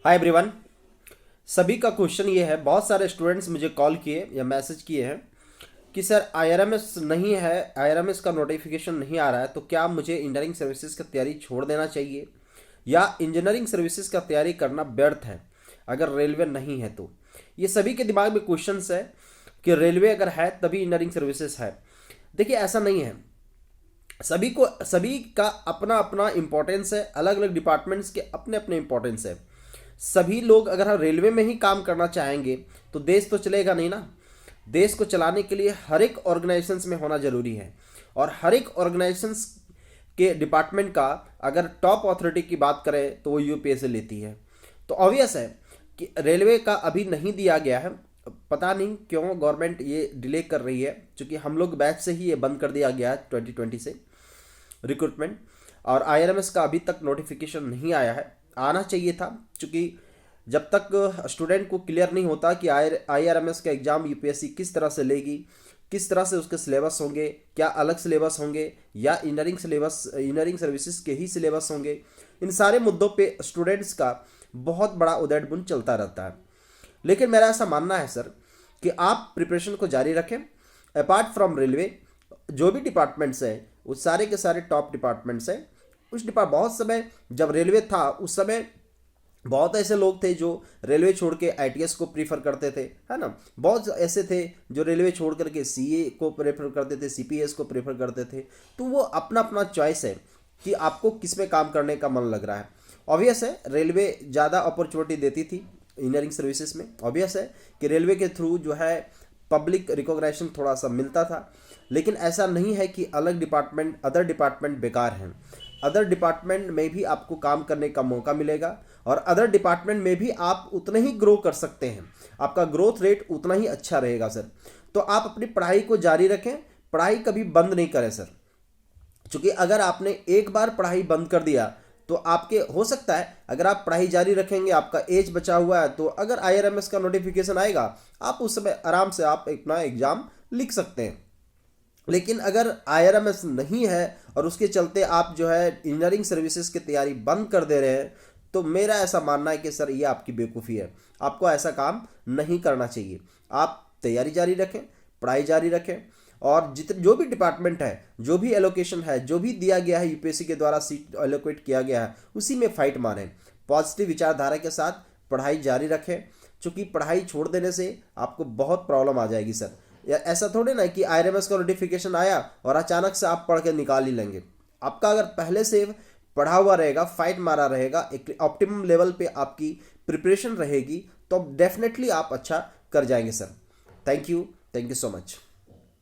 Hi everyone. सभी का question ये है, बहुत सारे स्टूडेंट्स मुझे कॉल किए या मैसेज किए हैं कि सर आईआरएमएस नहीं है, आईआरएमएस का नोटिफिकेशन नहीं आ रहा है, तो क्या मुझे इंजीनियरिंग सर्विसेज की तैयारी छोड़ देना चाहिए या इंजीनियरिंग सर्विसेज का तैयारी करना व्यर्थ है अगर रेलवे नहीं है तो। ये सभी के दिमाग में क्वेश्चंस है कि रेलवे अगर है तभी इंजीनियरिंग सर्विसेज है। देखिए ऐसा नहीं है, सभी का अपना अपना इम्पोर्टेंस है, अलग अलग डिपार्टमेंट्स के अपने अपने इम्पोर्टेंस है। सभी लोग अगर हम रेलवे में ही काम करना चाहेंगे तो देश तो चलेगा नहीं ना। देश को चलाने के लिए हर एक ऑर्गेनाइजेशंस में होना जरूरी है, और हर एक ऑर्गेनाइजेशंस के डिपार्टमेंट का अगर टॉप अथॉरिटी की बात करें तो वो यूपीएससी लेती है। तो ऑब्वियस है कि रेलवे का अभी नहीं दिया गया है। पता नहीं क्यों गवर्नमेंट ये डिले कर रही है, क्योंकि हम लोग बैच से ही ये बंद कर दिया गया है 2020 से रिक्रूटमेंट, और आईआरएमएस का अभी तक नोटिफिकेशन नहीं आया है। आना चाहिए था, क्योंकि जब तक स्टूडेंट को क्लियर नहीं होता कि आईआरएमएस का एग्ज़ाम यूपीएससी किस तरह से लेगी, किस तरह से उसके सिलेबस होंगे, क्या अलग सिलेबस होंगे या इंजीनियरिंग सर्विसेज के ही सिलेबस होंगे, इन सारे मुद्दों पे स्टूडेंट्स का बहुत बड़ा उधेड़ बुन चलता रहता है। लेकिन मेरा ऐसा मानना है सर कि आप प्रिपरेशन को जारी रखें। अपार्ट फ्रॉम रेलवे जो भी डिपार्टमेंट्स हैं वो सारे के सारे टॉप डिपार्टमेंट्स हैं। बहुत समय जब रेलवे था उस समय बहुत ऐसे लोग थे जो रेलवे छोड़ के आईटीएस को प्रीफर करते थे, है ना। बहुत ऐसे थे जो रेलवे छोड़ करके सीए को प्रेफर करते थे, सीपीएस को प्रेफर करते थे। तो वो अपना अपना चॉइस है कि आपको किस में काम करने का मन लग रहा है। ऑब्वियस है रेलवे ज़्यादा अपॉर्चुनिटी देती थी इंजीनियरिंग सर्विसेज में। ऑब्वियस है कि रेलवे के थ्रू जो है पब्लिक रिकॉग्निशन थोड़ा सा मिलता था, लेकिन ऐसा नहीं है कि अदर डिपार्टमेंट बेकार हैं। अदर डिपार्टमेंट में भी आपको काम करने का मौका मिलेगा, और अदर डिपार्टमेंट में भी आप उतना ही ग्रो कर सकते हैं, आपका ग्रोथ रेट उतना ही अच्छा रहेगा सर। तो आप अपनी पढ़ाई को जारी रखें, पढ़ाई कभी बंद नहीं करें सर, क्योंकि अगर आपने एक बार पढ़ाई बंद कर दिया तो आपके हो सकता है अगर आप पढ़ाई जारी रखेंगे, आपका एज बचा हुआ है, तो अगर आईआरएमएस का नोटिफिकेशन आएगा आप उस समय आराम से आप अपना एग्जाम लिख सकते हैं। लेकिन अगर आईआरएमएस नहीं है और उसके चलते आप जो है इंजीनियरिंग सर्विसेज की तैयारी बंद कर दे रहे हैं, तो मेरा ऐसा मानना है कि सर ये आपकी बेवकूफ़ी है, आपको ऐसा काम नहीं करना चाहिए। आप तैयारी जारी रखें, पढ़ाई जारी रखें, और जितने जो भी डिपार्टमेंट है, जो भी एलोकेशन है, जो भी दिया गया है यूपीएससी के द्वारा सीट एलोकेट किया गया है, उसी में फाइट मारें। पॉजिटिव विचारधारा के साथ पढ़ाई जारी रखें, क्योंकि पढ़ाई छोड़ देने से आपको बहुत प्रॉब्लम आ जाएगी सर। या ऐसा थोड़े ना कि आईआरएमएस का नोटिफिकेशन आया और अचानक से आप पढ़ के निकाल ही लेंगे। आपका अगर पहले से पढ़ा हुआ रहेगा, फाइट मारा रहेगा, एक ऑप्टिमम लेवल पे आपकी प्रिपरेशन रहेगी, तो डेफिनेटली आप अच्छा कर जाएंगे sir. Thank you so much.